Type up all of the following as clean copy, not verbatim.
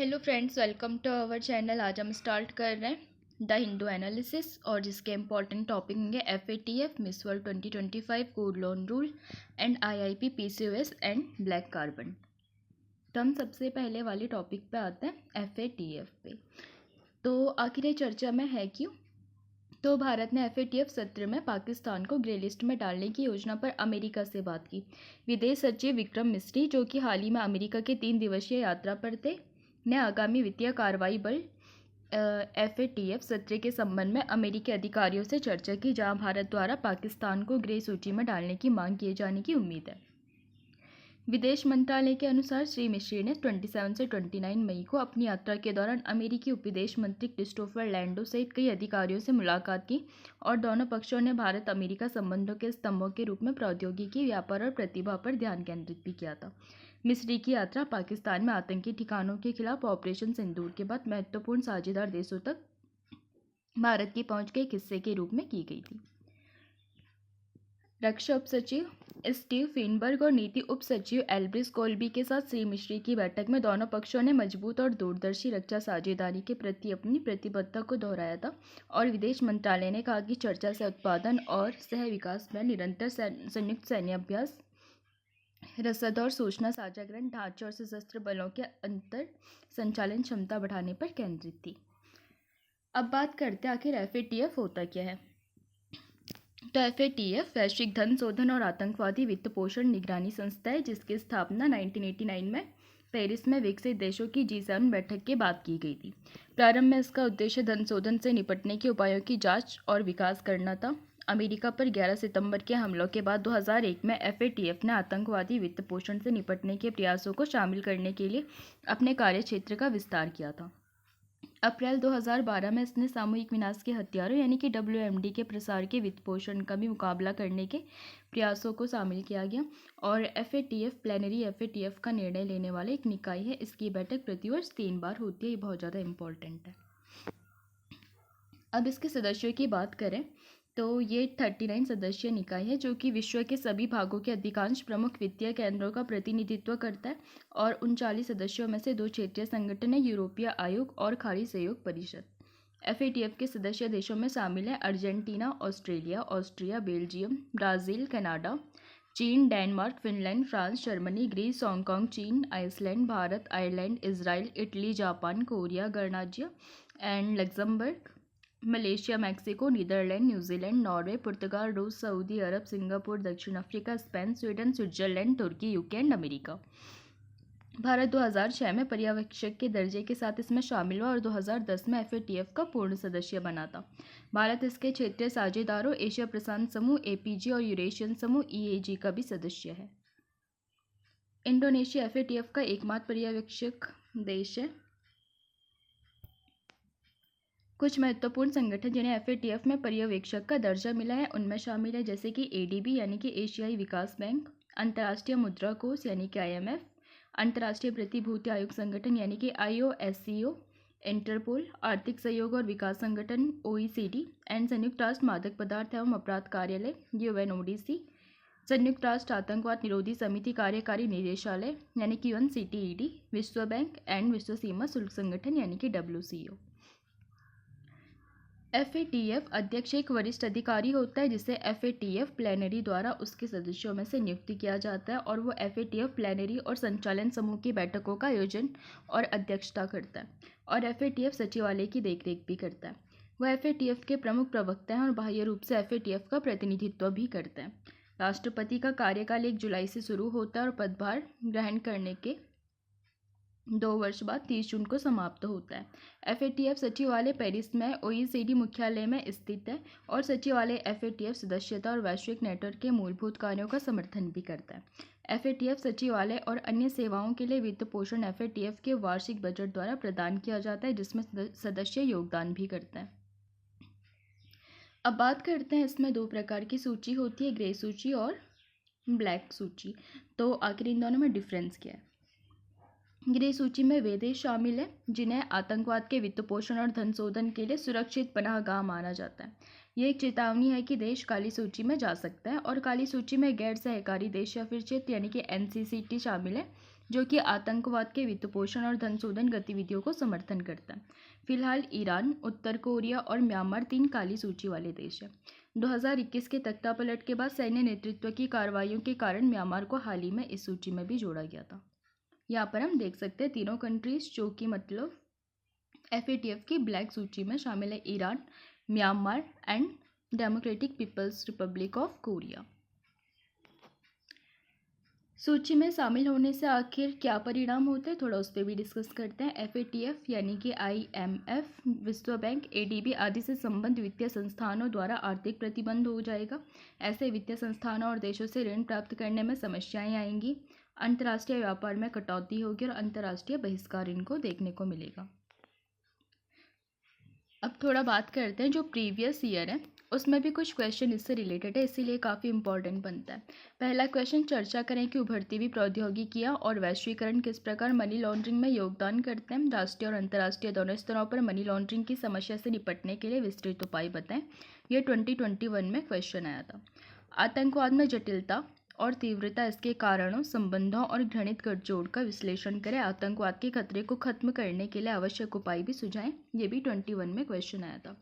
Hello friends, welcome to our channel. आज हम start कर रहे हैं द हिंदू एनालिसिस और जिसके इम्पॉर्टेंट टॉपिक होंगे FATF, miss world 2025, gold loan rule and IIP, PCOS and black carbon. तो हम सबसे पहले वाले टॉपिक पे आते हैं FATF पे। तो आखिर ये चर्चा में है क्यों? तो भारत ने FATF सत्र में पाकिस्तान को ग्रे लिस्ट में डालने की योजना पर अमेरिका से बात की। विदेश सचिव विक्रम मिस्री, जो कि हाल ही में अमेरिका के 3 दिवसीय यात्रा पर थे, ने आगामी वित्तीय कार्रवाई बल FATF सत्र के संबंध में अमेरिकी अधिकारियों से चर्चा की, जहां भारत द्वारा पाकिस्तान को ग्रे सूची में डालने की मांग किए जाने की उम्मीद है। विदेश मंत्रालय के अनुसार श्री मिश्री ने 27 से 29 मई को अपनी यात्रा के दौरान अमेरिकी उप विदेश मंत्री क्रिस्टोफर लैंडो सहित कई अधिकारियों से मुलाकात की और दोनों पक्षों ने भारत अमेरिका संबंधों के स्तंभों के रूप में प्रौद्योगिकी, व्यापार और प्रतिभा पर ध्यान केंद्रित भी किया था। मिस्री की यात्रा पाकिस्तान में आतंकी ठिकानों के खिलाफ ऑपरेशन सिंदूर के बाद महत्वपूर्ण साझेदार देशों तक भारत की पहुंच के एक हिस्से के रूप में की गई थी। रक्षा उप सचिव स्टीव फिनबर्ग और नीति उप सचिव एल्ब्रिस कोल्बी के साथ श्री मिश्री की बैठक में दोनों पक्षों ने मजबूत और दूरदर्शी रक्षा साझेदारी के प्रति अपनी प्रतिबद्धता को दोहराया था और विदेश मंत्रालय ने कहा कि चर्चा से उत्पादन और सह विकास में निरंतर संयुक्त सैन्य अभ्यास, रसद और सूचना साझाकरण, ढांचे और सशस्त्र बलों के अंतर संचालन क्षमता बढ़ाने पर केंद्रित थी। अब बात करते हैं आखिर FATF होता क्या है। तो FATF वैश्विक धन शोधन और आतंकवादी वित्त पोषण निगरानी संस्था है, जिसकी स्थापना 1989 में पेरिस में विकसित देशों की G7 बैठक के बाद की गई थी। प्रारंभ में इसका उद्देश्य धन शोधन से निपटने के उपायों की जांच और विकास करना था। अमेरिका पर 11 सितंबर के हमलों के बाद 2001 में FATF ने आतंकवादी वित्त पोषण से निपटने के प्रयासों को शामिल करने के लिए अपने कार्यक्षेत्र का विस्तार किया था। अप्रैल 2012 में इसने सामूहिक विनाश के हथियारों यानी कि WMD के प्रसार के वित्त पोषण का भी मुकाबला करने के प्रयासों को शामिल किया गया और FATF प्लेनरी FATF का निर्णय लेने वाले एक निकाय है। इसकी बैठक प्रतिवर्ष 3 बार होती है। ये बहुत ज़्यादा इम्पोर्टेंट है। अब इसके सदस्यों की बात करें तो ये 39 सदस्यीय निकाय है, जो कि विश्व के सभी भागों के अधिकांश प्रमुख वित्तीय केंद्रों का प्रतिनिधित्व करता है और 39 सदस्यों में से 2 क्षेत्रीय संगठन है, यूरोपीय आयोग और खाड़ी सहयोग परिषद। FATF के सदस्य देशों में शामिल है Argentina, Australia, Austria, Belgium, Brazil, Canada, चीन, Denmark, Finland, France, Germany, Greece, Hong Kong, चीन, Iceland, Bharat, Ireland, Israel, Italy, Japan, Korea, गणराज्य and Luxembourg, Malaysia, Mexico, Netherland, New Zealand, Norway, पुर्तगाल, रूस, सऊदी अरब, सिंगापुर, दक्षिण अफ्रीका, स्पेन, स्वीडन, स्विट्जरलैंड, तुर्की, UK एंड अमेरिका। भारत 2006 में पर्यवेक्षक के दर्जे के साथ इसमें शामिल हुआ और 2010 में FATF का पूर्ण सदस्य बना था। भारत इसके क्षेत्रीय साझेदारों एशिया प्रशांत समूह APG और यूरेशियन समूह EAG का भी सदस्य है। इंडोनेशिया FATF का एकमात्र पर्यवेक्षक देश है। कुछ महत्वपूर्ण संगठन जिन्हें FATF में पर्यवेक्षक का दर्जा मिला है उनमें शामिल है जैसे कि ADB यानी कि एशियाई विकास बैंक, अंतर्राष्ट्रीय मुद्रा कोष यानी कि IMF, अंतर्राष्ट्रीय प्रतिभूति आयोग संगठन यानी कि IOSCO, इंटरपोल, आर्थिक सहयोग और विकास संगठन OECD एंड संयुक्त राष्ट्र मादक पदार्थ एवं अपराध कार्यालय UNODC, संयुक्त राष्ट्र आतंकवाद निरोधी समिति कार्यकारी निदेशालय यानी कि UNCTED, विश्व बैंक एंड विश्व सीमा शुल्क संगठन यानी कि WCO। FATF अध्यक्ष एक वरिष्ठ अधिकारी होता है जिसे FATF प्लेनरी द्वारा उसके सदस्यों में से नियुक्त किया जाता है और वो FATF प्लेनरी और संचालन समूह की बैठकों का आयोजन और अध्यक्षता करता है और FATF सचिवालय की देखरेख भी करता है। वह FATF के प्रमुख प्रवक्ता हैं और बाह्य रूप से FATF का प्रतिनिधित्व भी करते हैं। राष्ट्रपति का कार्यकाल 1 जुलाई से शुरू होता है और पदभार ग्रहण करने के 2 वर्ष बाद 30 जून को समाप्त होता है। FATF सचिवालय पेरिस में OECD मुख्यालय में स्थित है और सचिवालय FATF सदस्यता और वैश्विक नेटवर्क के मूलभूत कार्यों का समर्थन भी करता है। FATF सचिवालय और अन्य सेवाओं के लिए वित्त पोषण FATF के वार्षिक बजट द्वारा प्रदान किया जाता है, जिसमें सदस्य योगदान भी करता है। अब बात करते हैं, इसमें 2 प्रकार की सूची होती है, ग्रे सूची और ब्लैक सूची। तो आखिर इन दोनों में डिफरेंस क्या है? ग्रे सूची में वे देश शामिल हैं जिन्हें आतंकवाद के वित्त पोषण और धन शोधन के लिए सुरक्षित पनाहगाह माना जाता है। ये एक चेतावनी है कि देश काली सूची में जा सकता है और काली सूची में गैर सहकारी देश या फिर क्षेत्र यानी कि NCCT शामिल है जो कि आतंकवाद के वित्तपोषण और धन शोधन गतिविधियों को समर्थन करता है। फिलहाल ईरान, उत्तर कोरिया और म्यांमार 3 काली सूची वाले देश हैं। 2021 के तख्तापलट के बाद सैन्य नेतृत्व की कार्रवाइयों के कारण म्यांमार को हाल ही में इस सूची में भी जोड़ा गया था। यहाँ पर हम देख सकते हैं तीनों कंट्रीज जो कि मतलब FATF की ब्लैक सूची में शामिल है: Iran, Myanmar and democratic people's republic of Korea. सूची में शामिल होने से आखिर क्या परिणाम होते हैं, थोड़ा उस पर भी डिस्कस करते हैं। FATF यानी कि IMF, विश्व बैंक, ADB आदि से संबद्ध वित्तीय संस्थानों द्वारा आर्थिक प्रतिबंध हो जाएगा। ऐसे वित्तीय संस्थानों और देशों से ऋण प्राप्त करने में समस्याएं आएंगी, अंतर्राष्ट्रीय व्यापार में कटौती होगी और अंतर्राष्ट्रीय बहिष्कार इनको देखने को मिलेगा। अब थोड़ा बात करते हैं जो प्रीवियस ईयर है उसमें भी कुछ क्वेश्चन इससे रिलेटेड है, इसीलिए काफ़ी इंपॉर्टेंट बनता है। पहला क्वेश्चन, चर्चा करें कि उभरती हुई प्रौद्योगिकियां और वैश्वीकरण किस प्रकार मनी लॉन्ड्रिंग में योगदान करते हैं। राष्ट्रीय और अंतर्राष्ट्रीय दोनों स्तरों पर मनी लॉन्ड्रिंग की समस्या से निपटने के लिए विस्तृत उपाय बताएं। यह 2021 में क्वेश्चन आया था। आतंकवाद में जटिलता और तीव्रता, इसके कारणों, संबंधों और घृणित गठजोड़ का विश्लेषण करें। आतंकवाद के खतरे को खत्म करने के लिए आवश्यक उपाय भी सुझाएं। ये भी 21 में क्वेश्चन आया था।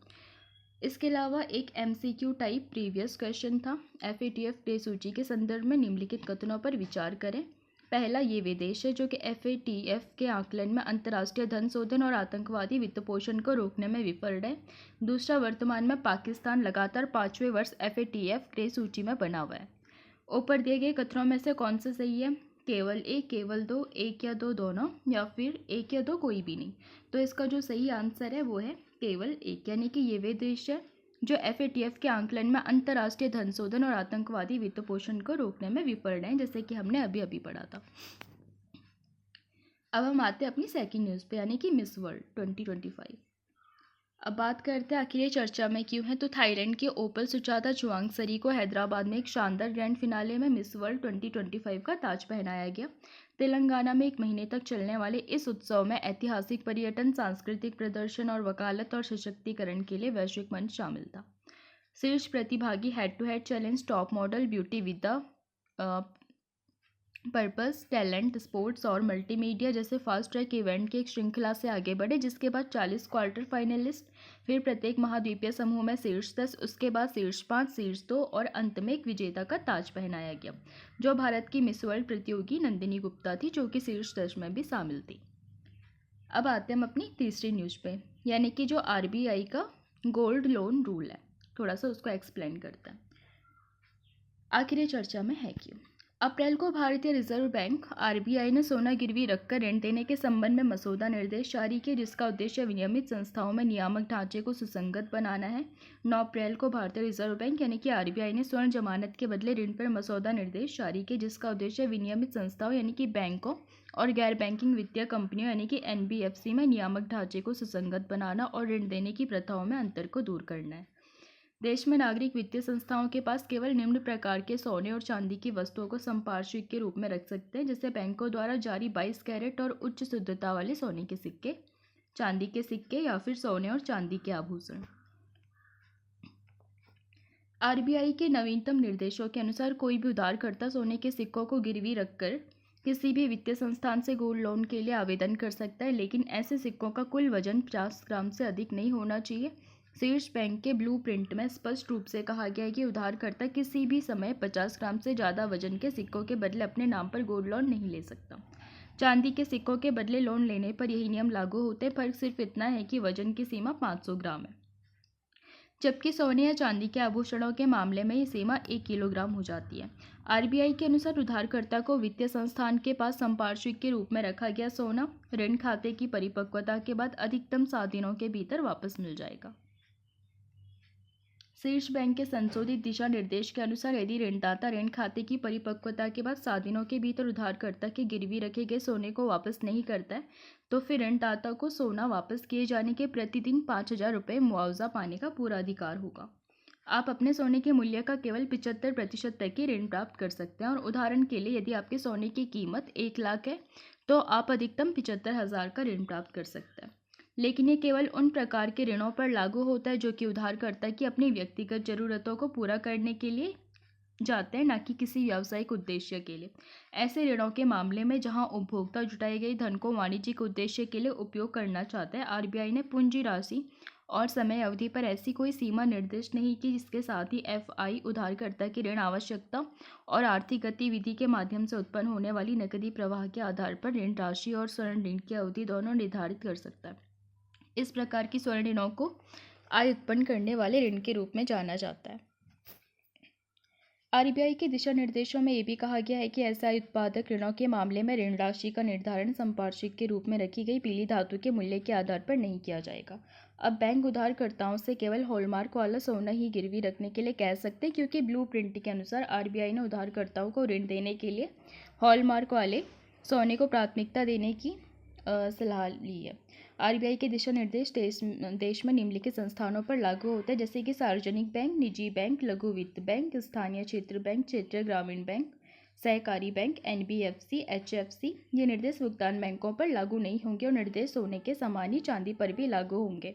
इसके अलावा एक MCQ टाइप प्रीवियस क्वेश्चन था। FATF डे सूची के संदर्भ में निम्नलिखित कथनों पर विचार करें। पहला, ये वे देश है जो कि FATF के आकलन में अंतर्राष्ट्रीय धन शोधन और आतंकवादी वित्तपोषण को रोकने में विफल है। दूसरा, वर्तमान में पाकिस्तान लगातार 5वें वर्ष FATF डे सूची में बना हुआ है। ऊपर दिए गए कथनों में से कौन सा सही है? केवल एक, केवल दो, एक या दो दोनों, या फिर एक या दो कोई भी नहीं। तो इसका जो सही आंसर है वो है केवल एक, यानी कि ये वे देश है जो FATF के आकलन में अंतर्राष्ट्रीय धन शोधन और आतंकवादी वित्तपोषण को रोकने में विफल रहे हैं, जैसे कि हमने अभी अभी पढ़ा था। अब हम आते हैं अपनी सेकंड न्यूज़ पे, यानी कि मिस वर्ल्ड 2025। अब बात करते हैं आखिर ये चर्चा में क्यों है। तो थाईलैंड की ओपल सुचाता चुवांगसरी को हैदराबाद में एक शानदार ग्रैंड फिनाले में मिस वर्ल्ड 2025 का ताज पहनाया गया। तेलंगाना में 1 महीने तक चलने वाले इस उत्सव में ऐतिहासिक पर्यटन, सांस्कृतिक प्रदर्शन और वकालत और सशक्तिकरण के लिए वैश्विक मंच शामिल था। शीर्ष प्रतिभागी head to head challenge, top model, beauty with the purpose, talent, sports और मल्टीमीडिया जैसे फास्ट ट्रैक इवेंट की एक श्रृंखला से आगे बढ़े, जिसके बाद 40 क्वार्टर फाइनलिस्ट, फिर प्रत्येक महाद्वीपीय समूह में शीर्ष 10, उसके बाद शीर्ष 5, शीर्ष 2 और अंत में एक विजेता का ताज पहनाया गया, जो भारत की मिस वर्ल्ड प्रतियोगी नंदिनी गुप्ता थी, जो कि शीर्ष 10 में भी शामिल थी। अब आते हैं हम अपनी तीसरी न्यूज़ पे, यानी कि जो RBI का गोल्ड लोन रूल है, थोड़ा सा उसको एक्सप्लेन करता है। आखिर ये चर्चा में है क्यों। अप्रैल को भारतीय रिजर्व बैंक RBI ने सोना गिरवी रखकर ऋण देने के संबंध में मसौदा निर्देश जारी किए, जिसका उद्देश्य विनियमित संस्थाओं में नियामक ढांचे को सुसंगत बनाना है। 9 अप्रैल को भारतीय रिजर्व बैंक यानी कि RBI ने स्वर्ण जमानत के बदले ऋण पर मसौदा निर्देश जारी किए, जिसका उद्देश्य विनियमित संस्थाओं यानी कि बैंकों और गैर बैंकिंग वित्तीय कंपनियों यानी कि NBFC में नियामक ढांचे को सुसंगत बनाना और ऋण देने की प्रथाओं में अंतर को दूर करना है। देश में नागरिक वित्तीय संस्थाओं के पास केवल निम्न प्रकार के सोने और चांदी की वस्तुओं को संपार्श्विक के रूप में रख सकते हैं, जैसे बैंकों द्वारा जारी 22 कैरेट और उच्च शुद्धता वाले सोने के सिक्के, चांदी के सिक्के या फिर सोने और चांदी के आभूषण। RBI के नवीनतम निर्देशों के अनुसार कोई भी उधारकर्ता सोने के सिक्कों को गिरवी रखकर किसी भी वित्तीय संस्थान से गोल्ड लोन के लिए आवेदन कर सकता है, लेकिन ऐसे सिक्कों का कुल वजन 50 ग्राम से अधिक नहीं होना चाहिए। शीर्ष बैंक के ब्लूप्रिंट में स्पष्ट रूप से कहा गया है कि उधारकर्ता किसी भी समय 50 ग्राम से ज़्यादा वजन के सिक्कों के बदले अपने नाम पर गोल्ड लोन नहीं ले सकता। चांदी के सिक्कों के बदले लोन लेने पर यही नियम लागू होते हैं, फर्क सिर्फ इतना है कि वजन की सीमा 500 ग्राम है, जबकि सोने या चांदी के आभूषणों के मामले में ये सीमा 1 किलोग्राम हो जाती है। RBI के अनुसार उधारकर्ता को वित्तीय संस्थान के पास संपार्श्विक के रूप में रखा गया सोना ऋण खाते की परिपक्वता के बाद अधिकतम 7 दिनों के भीतर वापस मिल जाएगा। शीर्ष बैंक के संशोधित दिशा निर्देश के अनुसार यदि ऋणदाता ऋण खाते की परिपक्वता के बाद 7 दिनों के भीतर उधारकर्ता के गिरवी रखे गए सोने को वापस नहीं करता है, तो फिर ऋणदाता को सोना वापस किए जाने के प्रतिदिन 5,000 रुपये मुआवजा पाने का पूरा अधिकार होगा। आप अपने सोने के मूल्य का केवल 75% तक ही ऋण प्राप्त कर सकते हैं, और उदाहरण के लिए यदि आपके सोने की कीमत 1 लाख है तो आप अधिकतम 75,000 का ऋण प्राप्त कर सकते हैं। लेकिन ये केवल उन प्रकार के ऋणों पर लागू होता है जो कि उधारकर्ता की अपनी व्यक्तिगत ज़रूरतों को पूरा करने के लिए जाते हैं, ना कि किसी व्यावसायिक उद्देश्य के लिए। ऐसे ऋणों के मामले में जहां उपभोक्ता जुटाई गई धन को वाणिज्यिक उद्देश्य के लिए उपयोग करना चाहता है, आरबीआई ने पूंजी राशि और समय अवधि पर ऐसी कोई सीमा निर्दिष्ट नहीं की, जिसके साथ ही एफआई उधारकर्ता की ऋण आवश्यकता और आर्थिक गतिविधि के माध्यम से उत्पन्न होने वाली नकदी प्रवाह के आधार पर ऋण राशि और स्वर्ण ऋण की अवधि दोनों निर्धारित कर सकता है। इस प्रकार की स्वर्ण ऋणों को आय उत्पन्न करने वाले ऋण के रूप में जाना जाता है। आरबीआई के दिशा निर्देशों में ये भी कहा गया है कि एसआई उत्पादक ऋणों के मामले में ऋण राशि का निर्धारण संपार्श्विक के रूप में रखी गई पीली धातु के मूल्य के आधार पर नहीं किया जाएगा। अब बैंक उधारकर्ताओं से केवल हॉलमार्क वाला सोना ही गिरवी रखने के लिए कह सकते हैं, क्योंकि ब्लू प्रिंट के अनुसार आरबीआई ने उधारकर्ताओं को ऋण देने के लिए हॉलमार्क वाले सोने को प्राथमिकता देने की सलाह ली है। आरबीआई के दिशा निर्देश देश में निम्नलिखित संस्थानों पर लागू होते हैं, जैसे कि सार्वजनिक बैंक, निजी बैंक, लघु वित्त बैंक, स्थानीय क्षेत्र बैंक, क्षेत्रीय ग्रामीण बैंक, सहकारी बैंक, एनबीएफसी, एचएफसी। ये निर्देश भुगतान बैंकों पर लागू नहीं होंगे और निर्देश सोने के समान ही चांदी पर भी लागू होंगे।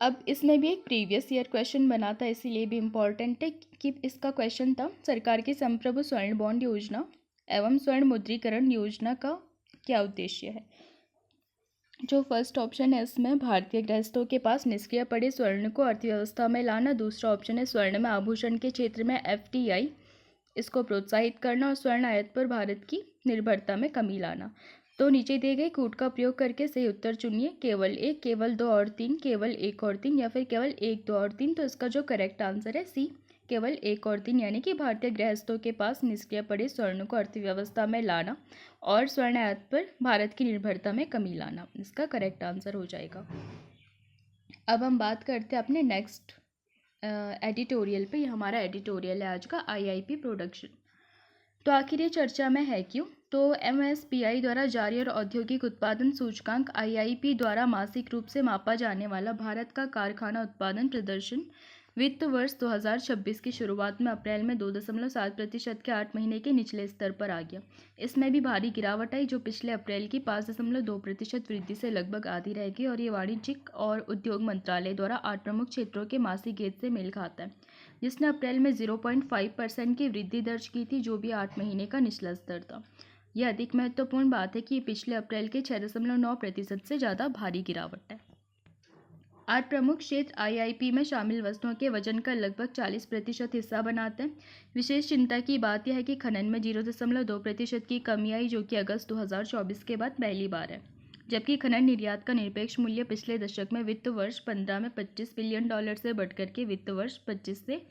अब इसमें भी एक प्रीवियस ईयर क्वेश्चन बना था, इसीलिए भी इम्पॉर्टेंट है कि इसका क्वेश्चन था, सरकार की संप्रभु स्वर्ण बॉन्ड योजना एवं स्वर्ण मुद्रीकरण योजना का क्या उद्देश्य है। जो फर्स्ट ऑप्शन है इसमें भारतीय गृहस्थों के पास निष्क्रिय पड़े स्वर्ण को अर्थव्यवस्था में लाना, दूसरा ऑप्शन है स्वर्ण में आभूषण के क्षेत्र में एफडीआई इसको प्रोत्साहित करना और स्वर्ण आयात पर भारत की निर्भरता में कमी लाना। तो नीचे दिए गए कूट का प्रयोग करके सही उत्तर चुनिए, केवल एक, केवल दो और तीन, केवल एक और तीन या फिर केवल एक, दो और तीन। तो इसका जो करेक्ट आंसर है सी, केवल एक और तीन, यानी कि भारतीय गृहस्थों के पास निष्क्रिय पड़े स्वर्ण को अर्थव्यवस्था में लाना और स्वर्ण आयात पर भारत की निर्भरता में कमी लाना, इसका करेक्ट आंसर हो जाएगा। अब हम बात करते हैं अपने नेक्स्ट एडिटोरियल पे। हमारा एडिटोरियल है आज का आईआईपी प्रोडक्शन। तो आखिर ये चर्चा में है क्यों। तो एमएसपीआई द्वारा जारी और औद्योगिक उत्पादन सूचकांक आईआईपी द्वारा मासिक रूप से मापा जाने वाला भारत का कारखाना उत्पादन प्रदर्शन वित्त वर्ष 2026 की शुरुआत में अप्रैल में 2.7% के 8 महीने के निचले स्तर पर आ गया। इसमें भी भारी गिरावट आई, जो पिछले अप्रैल की 5.2% वृद्धि से लगभग आधी रह गई, और ये वाणिज्यिक और उद्योग मंत्रालय द्वारा 8 प्रमुख क्षेत्रों के मासिक गेज से मेल खाता है, जिसने अप्रैल में 0.5% की वृद्धि दर्ज की थी, जो भी 8 महीने का निचला स्तर था। यह अधिक महत्वपूर्ण बात है कि पिछले अप्रैल के 6.9% से ज़्यादा भारी गिरावट है। 8 प्रमुख क्षेत्र आईआईपी में शामिल वस्तुओं के वजन का लगभग 40% हिस्सा बनाते हैं। विशेष चिंता की बात यह है कि खनन में 0.2% की कमी आई, जो कि अगस्त 2024 के बाद पहली बार है, जबकि खनन निर्यात का निरपेक्ष मूल्य पिछले दशक में वित्त वर्ष 15 में $25 बिलियन से बढ़कर के वित्त वर्ष 25 से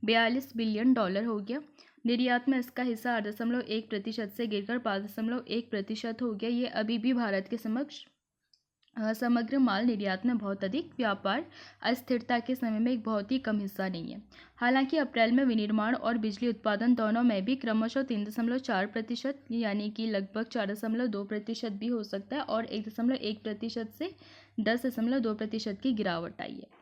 $42 बिलियन हो गया। निर्यात में इसका हिस्सा 8.1% से गिरकर 5.1% हो गया। ये अभी भी भारत के समग्र माल निर्यात में बहुत अधिक व्यापार अस्थिरता के समय में एक बहुत ही कम हिस्सा नहीं है। हालांकि अप्रैल में विनिर्माण और बिजली उत्पादन दोनों में भी क्रमशः 3.4% यानी कि लगभग 4.2% भी हो सकता है, और 1.1% से 10.2% की गिरावट आई है।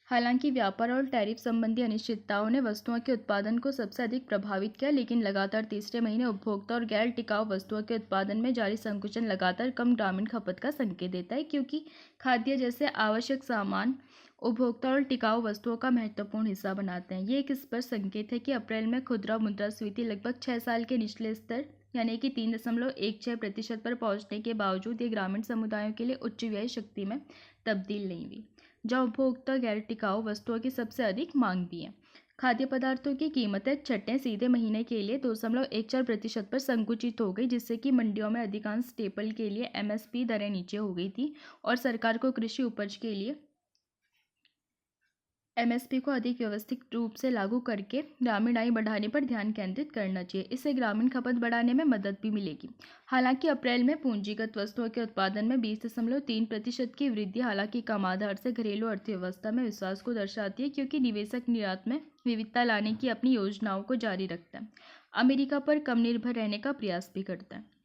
हालांकि व्यापार और टैरिफ संबंधी अनिश्चितताओं ने वस्तुओं के उत्पादन को सबसे अधिक प्रभावित किया, लेकिन लगातार तीसरे महीने उपभोक्ता और गैर टिकाऊ वस्तुओं के उत्पादन में जारी संकुचन लगातार कम ग्रामीण खपत का संकेत देता है, क्योंकि खाद्य जैसे आवश्यक सामान उपभोक्ता और टिकाऊ वस्तुओं का महत्वपूर्ण हिस्सा बनाते हैं। ये एक स्पष्ट संकेत है कि अप्रैल में खुदरा मुद्रास्फीति लगभग 6 साल के निचले स्तर यानी कि 3.16% पर पहुंचने के बावजूद ये ग्रामीण समुदायों के लिए उच्च व्यय शक्ति में तब्दील नहीं हुई, जहाँ उपभोक्ता गैर टिकाऊ वस्तुओं की सबसे अधिक मांग भी है। खाद्य पदार्थों की कीमतें छठे सीधे महीने के लिए 2.14% पर संकुचित हो गई, जिससे कि मंडियों में अधिकांश स्टेपल के लिए एमएसपी दरें नीचे हो गई थी, और सरकार को कृषि उपज के लिए एमएसपी को अधिक व्यवस्थित रूप से लागू करके ग्रामीण आय बढ़ाने पर ध्यान केंद्रित करना चाहिए। इससे ग्रामीण खपत बढ़ाने में मदद भी मिलेगी। हालांकि अप्रैल में पूंजीगत वस्तुओं के उत्पादन में 20.3% की वृद्धि हालांकि कम आधार से घरेलू अर्थव्यवस्था में विश्वास को दर्शाती है, क्योंकि निवेशक निर्यात में विविधता लाने की अपनी योजनाओं को जारी रखता है, अमेरिका पर कम निर्भर रहने का प्रयास भी करता है।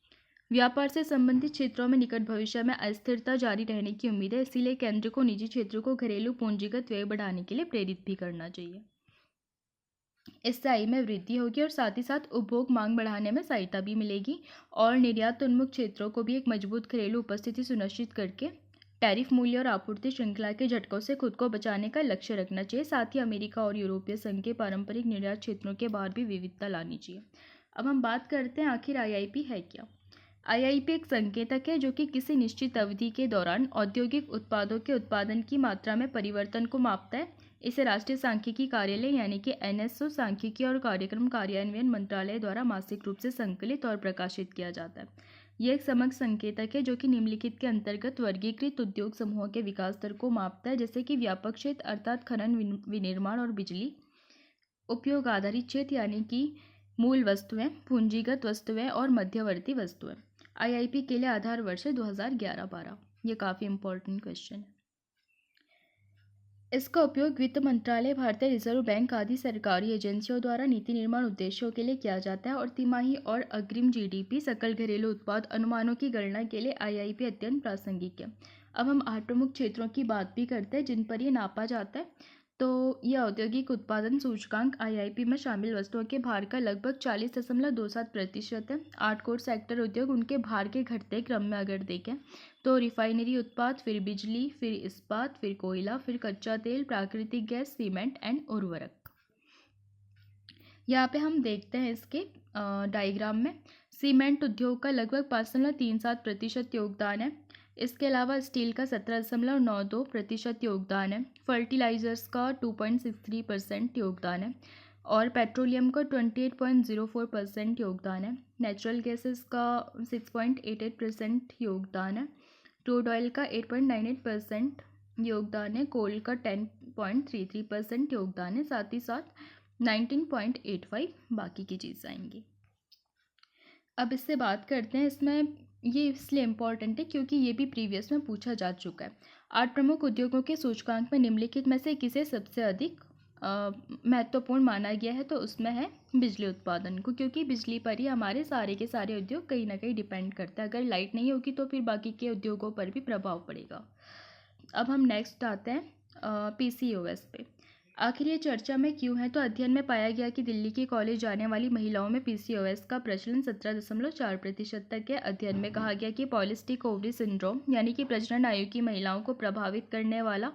व्यापार से संबंधित क्षेत्रों में निकट भविष्य में अस्थिरता जारी रहने की उम्मीद है, इसीलिए केंद्र को निजी क्षेत्रों को घरेलू पूंजीगत व्यय बढ़ाने के लिए प्रेरित भी करना चाहिए। इससे आय में वृद्धि होगी और साथ ही साथ उपभोग मांग बढ़ाने में सहायता भी मिलेगी, और निर्यात उन्मुख क्षेत्रों को भी एक मजबूत घरेलू उपस्थिति सुनिश्चित करके टैरिफ मूल्य और आपूर्ति श्रृंखला के झटकों से खुद को बचाने का लक्ष्य रखना चाहिए। साथ ही अमेरिका और यूरोपीय संघ के पारंपरिक निर्यात क्षेत्रों के बाहर भी विविधता लानी चाहिए। अब हम बात करते हैं आखिर आईआईपी है क्या। आईआईपी एक संकेतक है जो कि किसी निश्चित अवधि के दौरान औद्योगिक उत्पादों के उत्पादन की मात्रा में परिवर्तन को मापता है। इसे राष्ट्रीय सांख्यिकी कार्यालय यानी कि एनएसओ सांख्यिकी और कार्यक्रम कार्यान्वयन मंत्रालय द्वारा मासिक रूप से संकलित और प्रकाशित किया जाता है। यह एक समग्र संकेतक है जो कि निम्नलिखित के अंतर्गत वर्गीकृत उद्योग समूहों के विकास दर को मापता है, जैसे कि व्यापक क्षेत्र अर्थात खनन, विनिर्माण और बिजली, उपयोग आधारित क्षेत्र यानी कि मूल वस्तुएं, पूंजीगत वस्तुएं और मध्यवर्ती वस्तुएं। आईआईपी के लिए आधार वर्ष है 2011-12। ये काफ़ी इंपॉर्टेंट क्वेश्चन है। इसका उपयोग वित्त मंत्रालय, भारतीय रिजर्व बैंक आदि सरकारी एजेंसियों द्वारा नीति निर्माण उद्देश्यों के लिए किया जाता है और तिमाही और अग्रिम जीडीपी, सकल घरेलू उत्पाद अनुमानों की गणना के लिए आईआईपी अत्यंत प्रासंगिक है। अब हम 8 प्रमुख क्षेत्रों की बात भी करते हैं जिन पर ये नापा जाता है। तो यह औद्योगिक उत्पादन सूचकांक आईआईपी में शामिल वस्तुओं के भार का लगभग 40.27% है। 8 कोर सेक्टर उद्योग उनके भार के घटते क्रम में अगर देखें तो रिफाइनरी उत्पाद, फिर बिजली, फिर इस्पात, फिर कोयला, फिर कच्चा तेल, प्राकृतिक गैस, सीमेंट एंड उर्वरक। यहाँ पे हम देखते हैं इसके डायग्राम में सीमेंट उद्योग का लगभग 5.37% योगदान है। इसके अलावा स्टील का 17.92% योगदान है। फर्टिलाइजर्स का 2.63% योगदान है और पेट्रोलियम का 28.04% योगदान है। नेचुरल गैसेस का 6.88% योगदान है। क्रूड ऑयल का 8.98% योगदान है। कोल का 10.33% योगदान है। साथ ही साथ 19.85 बाकी की चीज़ आएंगी। अब इससे बात करते हैं, इसमें ये इसलिए इम्पॉर्टेंट है क्योंकि ये भी प्रीवियस में पूछा जा चुका है। 8 प्रमुख उद्योगों के सूचकांक में निम्नलिखित में से किसे सबसे अधिक महत्वपूर्ण माना गया है, तो उसमें है बिजली उत्पादन को, क्योंकि बिजली पर ही हमारे सारे के सारे उद्योग कहीं ना कहीं डिपेंड करते हैं। अगर लाइट नहीं होगी तो फिर बाकी के उद्योगों पर भी प्रभाव पड़ेगा। अब हम नेक्स्ट आते हैं पीसीओएस पे। आखिर ये चर्चा में क्यों है, तो अध्ययन में पाया गया कि दिल्ली के कॉलेज जाने वाली महिलाओं में पीसीओएस का प्रचलन 17.4% तक है। अध्ययन में कहा गया कि पॉलिस्टिक ओवरी सिंड्रोम यानी कि प्रजनन आयु की महिलाओं को प्रभावित करने वाला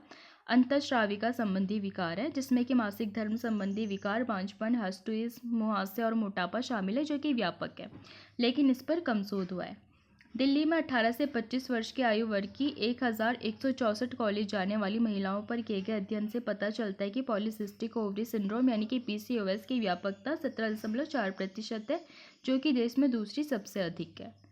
अंतःस्राविका संबंधी विकार है, जिसमें कि मासिक धर्म संबंधी विकार, बांझपन, हर्स्टुइज, मुहासे और मोटापा शामिल है, जो कि व्यापक है, लेकिन इस पर कम शोध हुआ है। दिल्ली में 18 से 25 वर्ष के आयु वर्ग की 1164 कॉलेज जाने वाली महिलाओं पर किए गए अध्ययन से पता चलता है कि पॉलीसिस्टिक ओवरी सिंड्रोम यानी कि पीसीओएस की व्यापकता 17.4% है, जो कि देश में दूसरी सबसे अधिक है।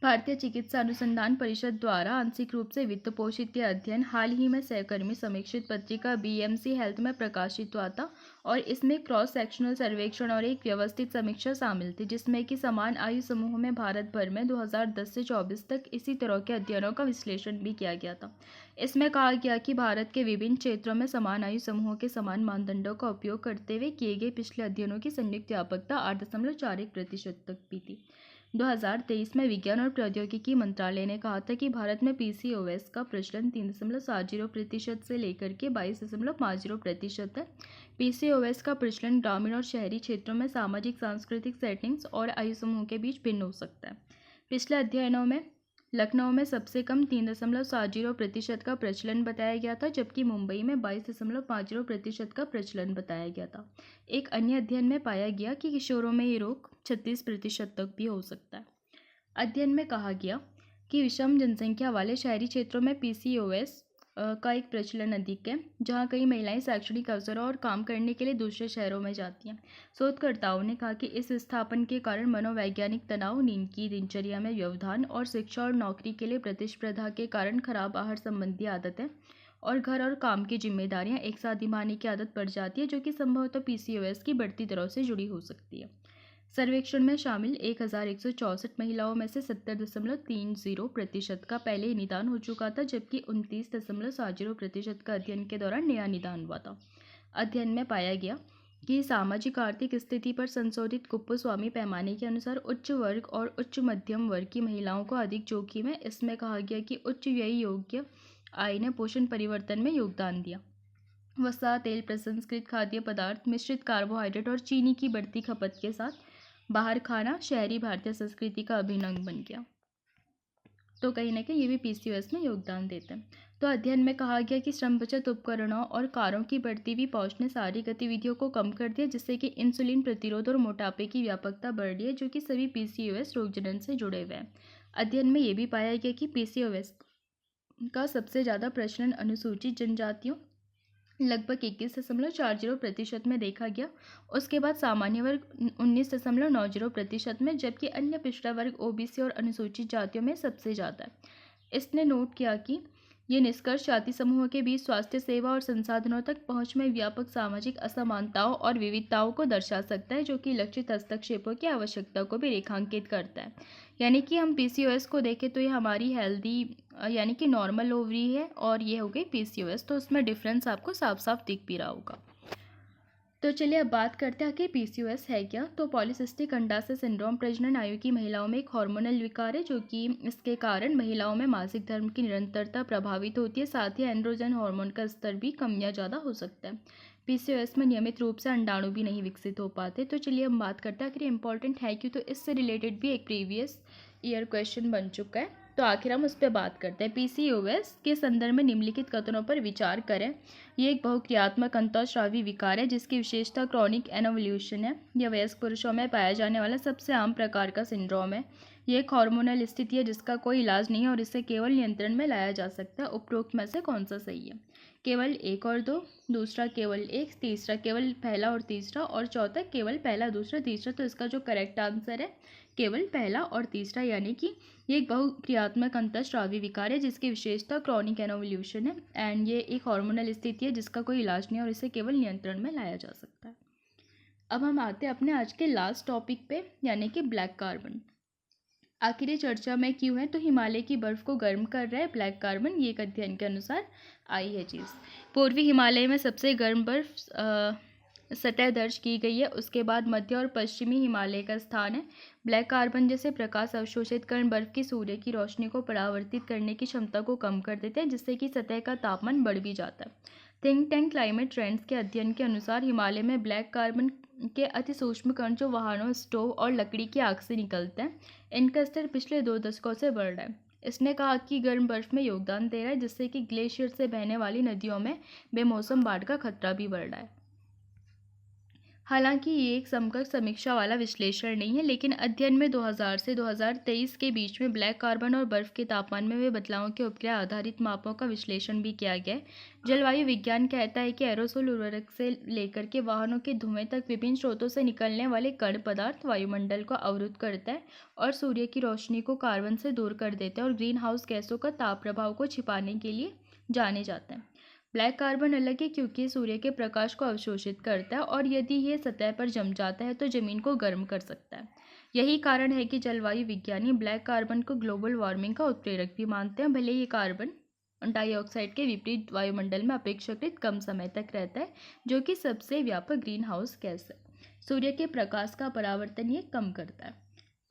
भारतीय चिकित्सा अनुसंधान परिषद द्वारा आंशिक रूप से वित्त पोषित यह अध्ययन हाल ही में सहकर्मी समीक्षित पत्रिका बीएमसी हेल्थ में प्रकाशित हुआ था और इसमें क्रॉस सेक्शनल सर्वेक्षण और एक व्यवस्थित समीक्षा शामिल थी, जिसमें कि समान आयु समूह में भारत भर में 2010 से 24 तक इसी तरह के अध्ययनों का विश्लेषण भी किया गया था। इसमें कहा गया कि भारत के विभिन्न क्षेत्रों में समान आयु समूहों के समान मानदंडों का उपयोग करते हुए किए गए पिछले अध्ययनों की संयुक्त व्यापकता 8.41% तक भी थी। 2023 में विज्ञान और प्रौद्योगिकी मंत्रालय ने कहा था कि भारत में पीसीओएस का प्रचलन 3.70% से लेकर के 22.50% है। पीसीओएस का प्रचलन ग्रामीण और शहरी क्षेत्रों में सामाजिक सांस्कृतिक सेटिंग्स और आयु समूह के बीच भिन्न हो सकता है। पिछले अध्ययनों में लखनऊ में सबसे कम 3.70% का प्रचलन बताया गया था, जबकि मुंबई में 22.50% का प्रचलन बताया गया था। एक अन्य अध्ययन में पाया गया कि किशोरों में ये रोग 36% तक भी हो सकता है। अध्ययन में कहा गया कि विषम जनसंख्या वाले शहरी क्षेत्रों में पीसीओएस का एक प्रचलन अधिक है, जहां कई महिलाएं शैक्षणिक अवसरों और काम करने के लिए दूसरे शहरों में जाती हैं। शोधकर्ताओं ने कहा कि इस विस्थापन के कारण मनोवैज्ञानिक तनाव, नींद की दिनचर्या में व्यवधान और शिक्षा और नौकरी के लिए प्रतिस्पर्धा के कारण खराब आहार संबंधी आदतें और घर और काम की जिम्मेदारियां एक साथ निभाने की आदत पड़ जाती है, जो कि संभवतः पीसीओएस की बढ़ती दरों से जुड़ी हो सकती है। सर्वेक्षण में शामिल 1164 महिलाओं में से 70.30% का पहले ही निदान हो चुका था, जबकि 29.70% का अध्ययन के दौरान नया निदान हुआ था। अध्ययन में पाया गया कि सामाजिक आर्थिक स्थिति पर संशोधित कुप्पस्वामी पैमाने के अनुसार उच्च वर्ग और उच्च मध्यम वर्ग की महिलाओं को अधिक जोखिम है। इसमें कहा गया कि उच्च व्यय योग्य आय ने पोषण परिवर्तन में योगदान दिया। वसा, तेल, प्रसंस्कृत खाद्य पदार्थ, मिश्रित कार्बोहाइड्रेट और चीनी की बढ़ती खपत के साथ बाहर खाना शहरी भारतीय संस्कृति का अभिन्न अंग बन गया। तो कहीं ना कहीं ये भी पीसीओएस में योगदान देते हैं। तो अध्ययन में कहा गया कि श्रम बचत उपकरणों और कारों की बढ़ती हुई पहुंच ने सारी गतिविधियों को कम कर दिया, जिससे कि इंसुलिन प्रतिरोध और मोटापे की व्यापकता बढ़ रही है, जो कि सभी पीसीओएस रोगजनन से जुड़े हुए हैं। अध्ययन में ये भी पाया गया कि पीसीओएस का सबसे ज़्यादा प्रचलन अनुसूचित जनजातियों लगभग 21.40% में देखा गया। उसके बाद सामान्य वर्ग 19.90% में, जबकि अन्य पिछड़ा वर्ग ओबीसी और अनुसूचित जातियों में सबसे ज़्यादा है। इसने नोट किया कि ये निष्कर्ष जाति समूहों के बीच स्वास्थ्य सेवा और संसाधनों तक पहुंच में व्यापक सामाजिक असमानताओं और विविधताओं को दर्शा सकता है, जो कि लक्षित हस्तक्षेपों की आवश्यकता को भी रेखांकित करता है। यानी कि हम पीसीओएस को देखें तो ये हमारी हेल्दी यानी कि नॉर्मल ओवरी है, और ये हो गई पीसीओएस, तो उसमें डिफरेंस आपको साफ साफ दिख भी रहा होगा। तो चलिए अब बात करते हैं कि पीसीओएस है क्या। तो पॉलीसिस्टिक अंडाशय सिंड्रोम प्रजनन आयु की महिलाओं में एक हार्मोनल विकार है, जो कि इसके कारण महिलाओं में मासिक धर्म की निरंतरता प्रभावित होती है। साथ ही एंड्रोजन हार्मोन का स्तर भी कम या ज़्यादा हो सकता है। पीसीओएस में नियमित रूप से अंडाणु भी नहीं विकसित हो पाते। तो चलिए हम बात करते हैं आखिर इम्पॉर्टेंट है क्यों। तो इससे रिलेटेड भी एक प्रीवियस ईयर क्वेश्चन बन चुका है, तो आखिर हम उस पर बात करते हैं। पीसीओएस के संदर्भ में निम्नलिखित कथनों पर विचार करें। ये एक बहुक्रियात्मक अंतःस्रावी विकार है, जिसकी विशेषता क्रॉनिक एनोवल्यूशन है। यह वयस्क पुरुषों में पाया जाने वाला सबसे आम प्रकार का सिंड्रोम है। ये एक हार्मोनल स्थिति है जिसका कोई इलाज नहीं है और इसे केवल नियंत्रण में लाया जा सकता है। उपरोक्त में से कौन सा सही है? केवल 1 और 2, दूसरा केवल 1, तीसरा केवल पहला और तीसरा, और चौथा केवल पहला, दूसरा, तीसरा। तो इसका जो करेक्ट आंसर है केवल पहला और तीसरा, यानी कि ये एक बहुक्रियात्मक अंतःस्रावी विकार है जिसकी विशेषता क्रॉनिक एनोवल्यूशन है, एंड ये एक हार्मोनल स्थिति है जिसका कोई इलाज नहीं है और इसे केवल नियंत्रण में लाया जा सकता है। अब हम आते हैं अपने आज के लास्ट टॉपिक पे, यानी कि ब्लैक कार्बन। आखिर ये चर्चा में क्यों है? तो हिमालय की बर्फ को गर्म कर रहा है ब्लैक कार्बन, ये एक अध्ययन के अनुसार आई है चीज़। पूर्वी हिमालय में सबसे गर्म बर्फ सतह दर्ज की गई है। उसके बाद मध्य और पश्चिमी हिमालय का स्थान है। ब्लैक कार्बन जैसे प्रकाश अवशोषित कण बर्फ की सूर्य की रोशनी को परावर्तित करने की क्षमता को कम कर देते हैं, जिससे कि सतह का तापमान बढ़ भी जाता है। थिंक टैंक क्लाइमेट ट्रेंड्स के अध्ययन के अनुसार हिमालय में ब्लैक कार्बन के अति सूक्ष्म कण जो वाहनों, स्टोव और लकड़ी की आग से निकलते हैं, इनका स्तर पिछले 2 दशकों से बढ़ रहा है। इसने कहा कि गर्म बर्फ में योगदान दे रहा है, जिससे कि ग्लेशियर से बहने वाली नदियों में बेमौसम बाढ़ का खतरा भी बढ़ रहा है। हालांकि ये एक समकक्ष समीक्षा वाला विश्लेषण नहीं है, लेकिन अध्ययन में 2000 से 2023 के बीच में ब्लैक कार्बन और बर्फ के तापमान में हुए बदलावों के उपग्रह आधारित मापों का विश्लेषण भी किया गया है। जलवायु विज्ञान कहता है कि एरोसोल उर्वरक से लेकर के वाहनों के धुएं तक विभिन्न स्रोतों से निकलने वाले कण पदार्थ वायुमंडल को अवरुद्ध करता है और सूर्य की रोशनी को कार्बन से दूर कर देते हैं और ग्रीन हाउस गैसों का ताप प्रभाव को छिपाने के लिए जाने जाते हैं। ब्लैक कार्बन अलग है क्योंकि ये सूर्य के प्रकाश को अवशोषित करता है और यदि ये सतह पर जम जाता है तो ज़मीन को गर्म कर सकता है। यही कारण है कि जलवायु विज्ञानी ब्लैक कार्बन को ग्लोबल वार्मिंग का उत्प्रेरक भी मानते हैं। भले ये कार्बन डाइऑक्साइड के विपरीत वायुमंडल में अपेक्षाकृत कम समय तक रहता है, जो कि सबसे व्यापक ग्रीन हाउस गैस है। सूर्य के प्रकाश का परावर्तन ये कम करता है।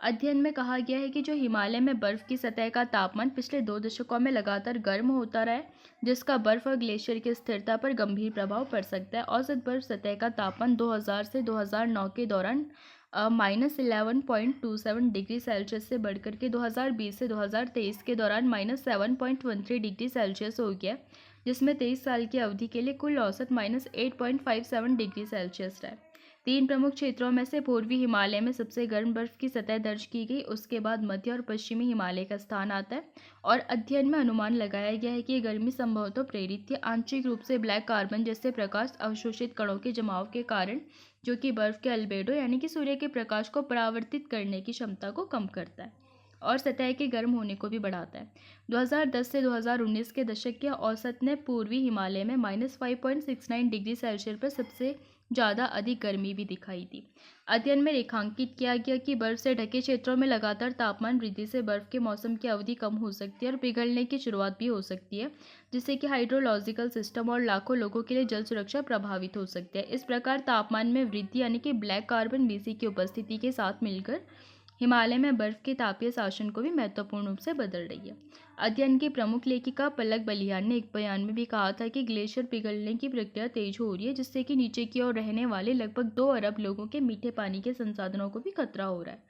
अध्ययन में कहा गया है कि जो हिमालय में बर्फ की सतह का तापमान पिछले 2 दशकों में लगातार गर्म होता रहा है, जिसका बर्फ और ग्लेशियर की स्थिरता पर गंभीर प्रभाव पड़ सकता है। औसत बर्फ सतह का तापमान 2000 से 2009 के दौरान -11.27 डिग्री सेल्सियस से बढ़कर के 2020 से 2023 के दौरान -7.13 डिग्री सेल्सियस हो गया, जिसमें 23 साल की अवधि के लिए कुल औसत -8.57 डिग्री सेल्सियस रहा। 3 प्रमुख क्षेत्रों में से पूर्वी हिमालय में सबसे गर्म बर्फ की सतह दर्ज की गई। उसके बाद मध्य और पश्चिमी हिमालय का स्थान आता है और अध्ययन में अनुमान लगाया गया है कि ये गर्मी संभवतः प्रेरित थी आंशिक रूप से ब्लैक कार्बन जैसे प्रकाश अवशोषित कणों के जमाव के कारण, जो कि बर्फ के अल्बेडो यानी कि सूर्य के प्रकाश को परावर्तित करने की क्षमता को कम करता है और सतह के गर्म होने को भी बढ़ाता है। 2010 से 2019 के दशक के औसत ने पूर्वी हिमालय में -5.69 डिग्री सेल्सियस पर सबसे ज़्यादा अधिक गर्मी भी दिखाई दी। अध्ययन में रेखांकित किया गया कि बर्फ से ढके क्षेत्रों में लगातार तापमान वृद्धि से बर्फ के मौसम की अवधि कम हो सकती है और पिघलने की शुरुआत भी हो सकती है, जिससे कि हाइड्रोलॉजिकल सिस्टम और लाखों लोगों के लिए जल सुरक्षा प्रभावित हो सकती है। इस प्रकार तापमान में वृद्धि यानी कि ब्लैक कार्बन बीसी की उपस्थिति के साथ मिलकर हिमालय में बर्फ के तापीय शासन को भी महत्वपूर्ण रूप से बदल रही है। अध्ययन की प्रमुख लेखिका पलक बलियान ने एक बयान में भी कहा था कि ग्लेशियर पिघलने की प्रक्रिया तेज हो रही है, जिससे कि नीचे की ओर रहने वाले लगभग 2 अरब लोगों के मीठे पानी के संसाधनों को भी खतरा हो रहा है।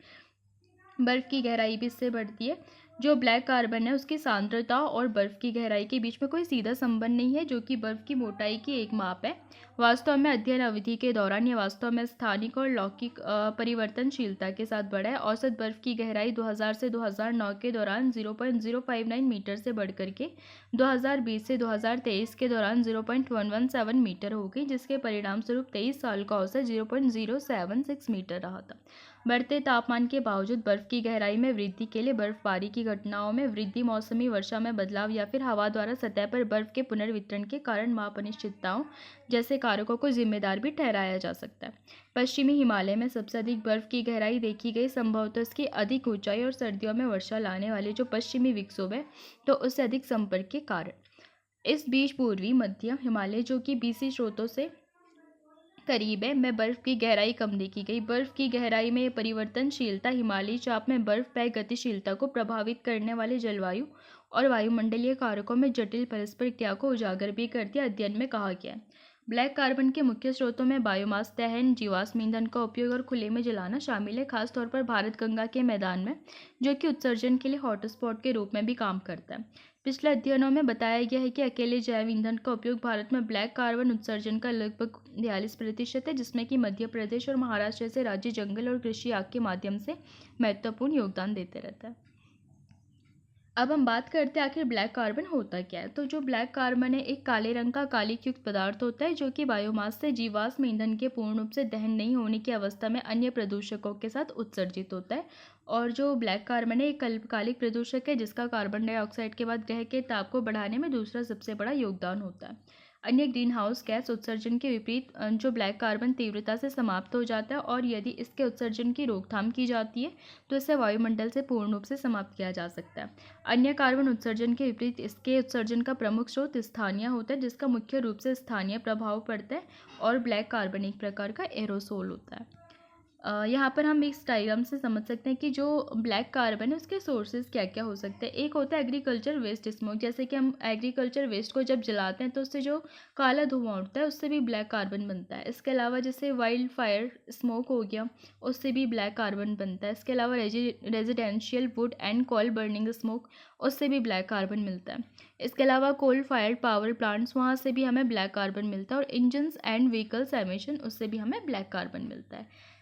बर्फ़ की गहराई भी इससे बढ़ती है। जो ब्लैक कार्बन है उसकी सांद्रता और बर्फ़ की गहराई के बीच में कोई सीधा संबंध नहीं है, जो कि बर्फ़ की मोटाई की एक माप है। वास्तव में अध्ययन अवधि के दौरान ये वास्तव में स्थानिक और लौकिक परिवर्तनशीलता के साथ बढ़ा है। औसत बर्फ़ की गहराई 2000 से 2009 के दौरान 0.059 मीटर से बढ़ कर के 2020 से 2023 के दौरान 0.117 मीटर हो गई, जिसके परिणामस्वरूप 23 साल का औसत 0.076 मीटर रहा था। बढ़ते तापमान के बावजूद बर्फ़ की गहराई में वृद्धि के लिए बर्फबारी की घटनाओं में वृद्धि, मौसमी वर्षा में बदलाव या फिर हवा द्वारा सतह पर बर्फ़ के पुनर्वितरण के कारण महाअनिश्चितताओं जैसे कारकों को जिम्मेदार भी ठहराया जा सकता है। पश्चिमी हिमालय में सबसे अधिक बर्फ़ की गहराई देखी गई, संभवतः इसकी अधिक ऊंचाई और सर्दियों में वर्षा लाने वाले जो पश्चिमी विक्षोभ है तो उससे अधिक संपर्क के कारण। इस बीच पूर्वी मध्य हिमालय जो कि बीसी स्रोतों से करीब है में बर्फ़ की गहराई कम देखी गई। बर्फ़ की गहराई में परिवर्तनशीलता हिमालयी चाप में बर्फ़ गतिशीलता को प्रभावित करने वाले जलवायु और वायुमंडलीय कारकों में जटिल परस्पर क्रिया को उजागर भी करती है, अध्ययन में कहा गया है। ब्लैक कार्बन के मुख्य स्रोतों में बायोमास दहन, जीवाश्म ईंधन का उपयोग और खुले में जलाना शामिल है, खासतौर पर भारत गंगा के मैदान में, जो कि उत्सर्जन के लिए हॉटस्पॉट के रूप में भी काम करता है। पिछले अध्ययनों में बताया गया है कि अकेले जैव ईंधन का उपयोग भारत में ब्लैक कार्बन उत्सर्जन का लगभग 42% है, जिसमें कि मध्य प्रदेश और महाराष्ट्र जैसे राज्य जंगल और कृषि आग के माध्यम से महत्वपूर्ण योगदान देते रहता है। अब हम बात करते हैं आखिर ब्लैक कार्बन होता क्या है। तो जो ब्लैक कार्बन है एक काले रंग का कालिक युक्त पदार्थ होता है, जो कि बायोमास से जीवाश्म ईंधन के पूर्ण रूप से दहन नहीं होने की अवस्था में अन्य प्रदूषकों के साथ उत्सर्जित होता है। और जो ब्लैक कार्बन है एक अल्पकालिक प्रदूषक है, जिसका कार्बन डाइऑक्साइड के बाद ग्रह के ताप को बढ़ाने में दूसरा सबसे बड़ा योगदान होता है। अन्य ग्रीन हाउस गैस उत्सर्जन के विपरीत जो ब्लैक कार्बन तीव्रता से समाप्त हो जाता है, और यदि इसके उत्सर्जन की रोकथाम की जाती है तो इसे वायुमंडल से पूर्ण रूप से समाप्त किया जा सकता है। अन्य कार्बन उत्सर्जन के विपरीत इसके उत्सर्जन का प्रमुख स्रोत स्थानीय होता है, जिसका मुख्य रूप से स्थानीय प्रभाव पड़ता है, और ब्लैक कार्बन एक प्रकार का एरोसोल होता है। यहाँ पर हम इस डायग्राम से समझ सकते हैं कि जो ब्लैक कार्बन है उसके सोर्सेज क्या क्या हो सकते हैं। एक होता है एग्रीकल्चर वेस्ट स्मोक, जैसे कि हम एग्रीकल्चर वेस्ट को जब जलाते हैं तो उससे जो काला धुआं उठता है उससे भी ब्लैक कार्बन बनता है। इसके अलावा जैसे वाइल्ड फायर स्मोक हो गया, उससे भी ब्लैक कार्बन बनता है। इसके अलावा residential wood and coal burning smoke, उससे भी ब्लैक कार्बन मिलता है। इसके अलावा कोल फायर्ड पावर प्लांट्स, वहाँ से भी हमें ब्लैक कार्बन मिलता है। और इंजन्स एंड व्हीकल्स एमिशन, उससे भी हमें ब्लैक कार्बन मिलता है।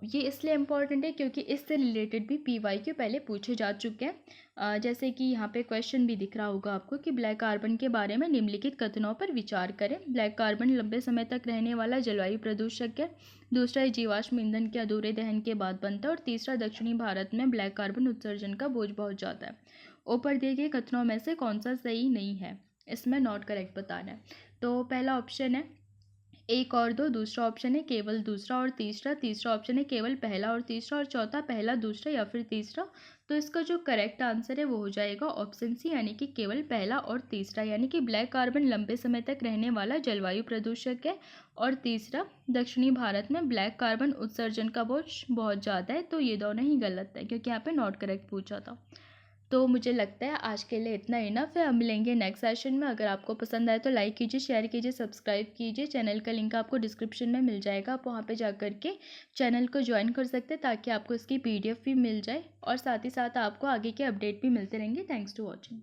ये इसलिए इम्पॉर्टेंट है क्योंकि इससे रिलेटेड भी PYQ पहले पूछे जा चुके हैं। जैसे कि यहाँ पे क्वेश्चन भी दिख रहा होगा आपको कि ब्लैक कार्बन के बारे में निम्नलिखित कथनों पर विचार करें। ब्लैक कार्बन लंबे समय तक रहने वाला जलवायु प्रदूषक है। दूसरा, जीवाश्म ईंधन के अधूरे दहन के बाद बनता है। और तीसरा, दक्षिणी भारत में ब्लैक कार्बन उत्सर्जन का बोझ बहुत ज़्यादा है। ऊपर दिए गए कथनों में से कौन सा सही नहीं है, इसमें नॉट करेक्ट बताना है। तो पहला ऑप्शन है एक और दो, दूसरा ऑप्शन है केवल दूसरा और तीसरा, तीसरा ऑप्शन है केवल पहला और तीसरा, और चौथा पहला दूसरा या फिर तीसरा। तो इसका जो करेक्ट आंसर है वो हो जाएगा ऑप्शन सी, यानी कि केवल पहला और तीसरा, यानी कि ब्लैक कार्बन लंबे समय तक रहने वाला जलवायु प्रदूषक है। और तीसरा, दक्षिणी भारत में ब्लैक कार्बन उत्सर्जन का बोझ बहुत ज़्यादा है। तो ये दोनों ही गलत है क्योंकि यहाँ पे नॉट करेक्ट पूछा था। तो मुझे लगता है आज के लिए इतना इनफ है। हम मिलेंगे नेक्स्ट सेशन में। अगर आपको पसंद आए तो लाइक कीजिए, शेयर कीजिए, सब्सक्राइब कीजिए। चैनल का लिंक आपको डिस्क्रिप्शन में मिल जाएगा, आप वहाँ पे जा कर के चैनल को ज्वाइन कर सकते हैं ताकि आपको इसकी PDF भी मिल जाए, और साथ ही साथ आपको आगे के अपडेट भी मिलते रहेंगे। Thanks to watching.